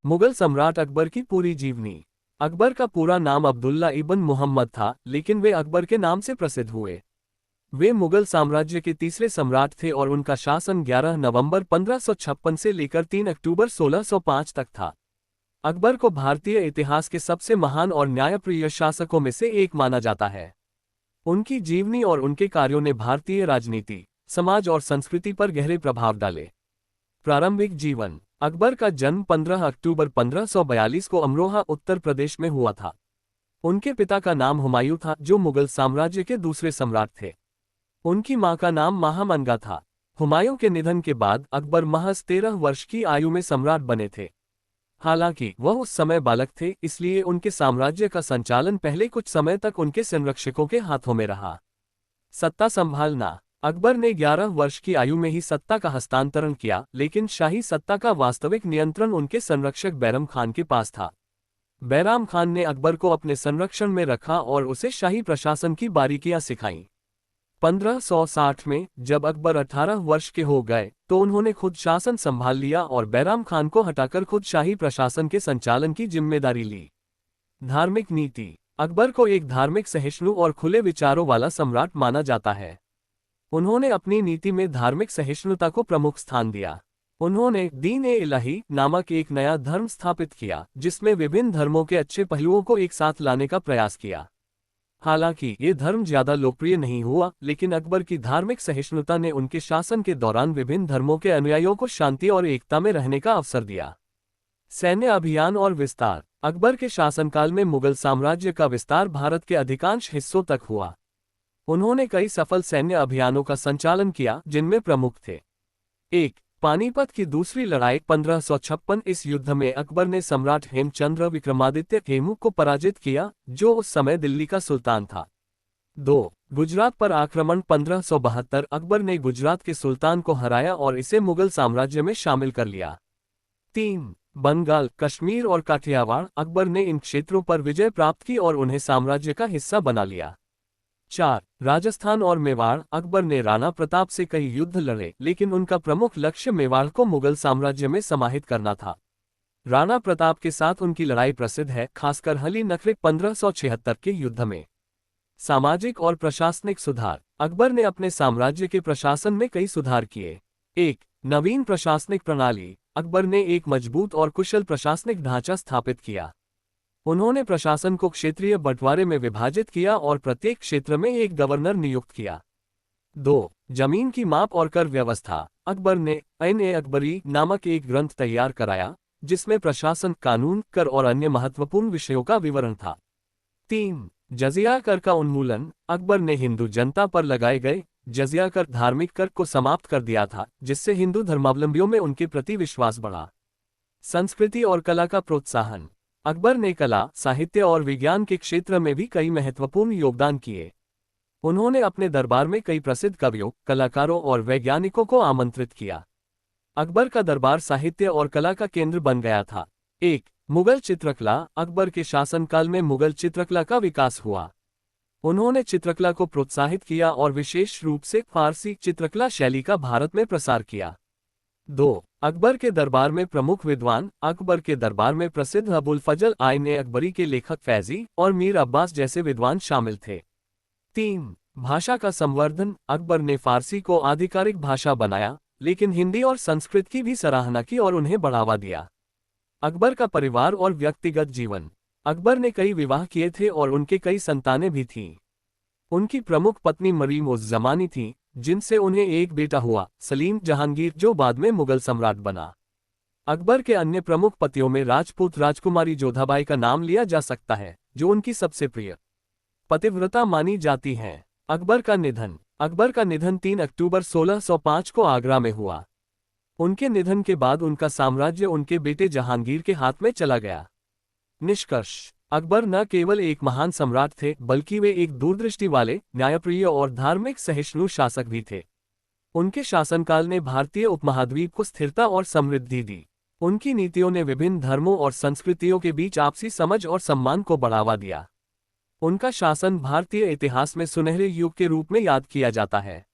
मुगल सम्राट अकबर की पूरी जीवनी। अकबर का पूरा नाम अब्दुल्ला इब्न मुहम्मद था, लेकिन वे अकबर के नाम से प्रसिद्ध हुए। वे मुगल साम्राज्य के तीसरे सम्राट थे और उनका शासन 11 नवंबर 1556 से लेकर 3 अक्टूबर 1605 तक था। अकबर को भारतीय इतिहास के सबसे महान और न्यायप्रिय शासकों में से एक माना जाता है। उनकी जीवनी और उनके कार्यों ने भारतीय राजनीति, समाज और संस्कृति पर गहरे प्रभाव डाले। प्रारंभिक जीवन। अकबर का जन्म 15 अक्टूबर 1542 को अमरोहा, उत्तर प्रदेश में हुआ था। उनके पिता का नाम हुमायूं था, जो मुगल साम्राज्य के दूसरे सम्राट थे। उनकी मां का नाम महामनगा था। हुमायूं के निधन के बाद अकबर महज 13 वर्ष की आयु में सम्राट बने थे। हालांकि वह उस समय बालक थे, इसलिए उनके साम्राज्य का संचालन पहले कुछ समय तक उनके संरक्षकों के हाथों में रहा। सत्ता संभालना। अकबर ने 11 वर्ष की आयु में ही सत्ता का हस्तांतरण किया, लेकिन शाही सत्ता का वास्तविक नियंत्रण उनके संरक्षक बैरम खान के पास था। बैराम खान ने अकबर को अपने संरक्षण में रखा और उसे शाही प्रशासन की बारीकियां सिखाईं। 1560 में जब अकबर 18 वर्ष के हो गए तो उन्होंने खुद शासन संभाल लिया और बैराम खान को हटाकर खुद शाही प्रशासन के संचालन की जिम्मेदारी ली। धार्मिक नीति। अकबर को एक धार्मिक, सहिष्णु और खुले विचारों वाला सम्राट माना जाता है। उन्होंने अपनी नीति में धार्मिक सहिष्णुता को प्रमुख स्थान दिया। उन्होंने दीन-ए-इलाही नामक एक नया धर्म स्थापित किया, जिसमें विभिन्न धर्मों के अच्छे पहलुओं को एक साथ लाने का प्रयास किया। हालांकि ये धर्म ज्यादा लोकप्रिय नहीं हुआ, लेकिन अकबर की धार्मिक सहिष्णुता ने उनके शासन के दौरान विभिन्न धर्मों के अनुयायियों को शांति और एकता में रहने का अवसर दिया। सैन्य अभियान और विस्तार। अकबर के शासनकाल में मुगल साम्राज्य का विस्तार भारत के अधिकांश हिस्सों तक हुआ। उन्होंने कई सफल सैन्य अभियानों का संचालन किया, जिनमें प्रमुख थे। 1. पानीपत की दूसरी लड़ाई 1556। इस युद्ध में अकबर ने सम्राट हेमचंद्र विक्रमादित्य हेमू को पराजित किया, जो उस समय दिल्ली का सुल्तान था। 2. गुजरात पर आक्रमण 1572। अकबर ने गुजरात के सुल्तान को हराया और इसे मुगल साम्राज्य में शामिल कर लिया। 3. बंगाल, कश्मीर और काठियावाड़। अकबर ने इन क्षेत्रों पर विजय प्राप्त की और उन्हें साम्राज्य का हिस्सा बना लिया। 4. राजस्थान और मेवाड़। अकबर ने राणा प्रताप से कई युद्ध लड़े, लेकिन उनका प्रमुख लक्ष्य मेवाड़ को मुगल साम्राज्य में समाहित करना था। राणा प्रताप के साथ उनकी लड़ाई प्रसिद्ध है, खासकर हली नखरे 1576 के युद्ध में। सामाजिक और प्रशासनिक सुधार। अकबर ने अपने साम्राज्य के प्रशासन में कई सुधार किए। 1. नवीन प्रशासनिक प्रणाली। अकबर ने एक मजबूत और कुशल प्रशासनिक ढांचा स्थापित किया। उन्होंने प्रशासन को क्षेत्रीय बंटवारे में विभाजित किया और प्रत्येक क्षेत्र में एक गवर्नर नियुक्त किया। 2. जमीन की माप और कर व्यवस्था। अकबर ने ऐन-ए-अकबरी नामक एक ग्रंथ तैयार कराया, जिसमें प्रशासन, कानून, कर और अन्य महत्वपूर्ण विषयों का विवरण था। 3. जजिया कर का उन्मूलन। अकबर ने हिंदू जनता पर लगाए गए जजिया कर, धार्मिक कर, को समाप्त कर दिया था, जिससे हिंदू धर्मावलंबियों में उनके प्रति विश्वास बढ़ा। संस्कृति और कला का प्रोत्साहन। अकबर ने कला, साहित्य और विज्ञान के क्षेत्र में भी कई महत्वपूर्ण योगदान किए। उन्होंने अपने दरबार में कई प्रसिद्ध कवियों, कलाकारों और वैज्ञानिकों को आमंत्रित किया। अकबर का दरबार साहित्य और कला का केंद्र बन गया था। 1. मुगल चित्रकला। अकबर के शासनकाल में मुगल चित्रकला का विकास हुआ। उन्होंने चित्रकला को प्रोत्साहित किया और विशेष रूप से फारसी चित्रकला शैली का भारत में प्रसार किया। 2. अकबर के दरबार में प्रमुख विद्वान। अकबर के दरबार में प्रसिद्ध अबुल फजल ऐन-ए-अकबरी के लेखक फैजी और मीर अब्बास जैसे विद्वान शामिल थे। 3. भाषा का संवर्धन। अकबर ने फारसी को आधिकारिक भाषा बनाया, लेकिन हिंदी और संस्कृत की भी सराहना की और उन्हें बढ़ावा दिया। अकबर का परिवार और व्यक्तिगत जीवन। अकबर ने कई विवाह किए थे और उनके कई संतानें भी थीं। उनकी प्रमुख पत्नी मरीम-उज़-ज़मानी थी, जिनसे उन्हें एक बेटा हुआ, सलीम जहांगीर, जो बाद में मुगल सम्राट बना। अकबर के अन्य प्रमुख पतियों में राजपूत राजकुमारी जोधाबाई का नाम लिया जा सकता है, जो उनकी सबसे प्रिय पतिव्रता मानी जाती हैं। अकबर का निधन। अकबर का निधन 3 अक्टूबर 1605 को आगरा में हुआ। उनके निधन के बाद उनका साम्राज्य उनके बेटे जहांगीर के हाथ में चला गया। निष्कर्ष। अकबर न केवल एक महान सम्राट थे, बल्कि वे एक दूरदृष्टि वाले, न्यायप्रिय और धार्मिक सहिष्णु शासक भी थे। उनके शासनकाल ने भारतीय उपमहाद्वीप को स्थिरता और समृद्धि दी। उनकी नीतियों ने विभिन्न धर्मों और संस्कृतियों के बीच आपसी समझ और सम्मान को बढ़ावा दिया। उनका शासन भारतीय इतिहास में सुनहरे युग के रूप में याद किया जाता है।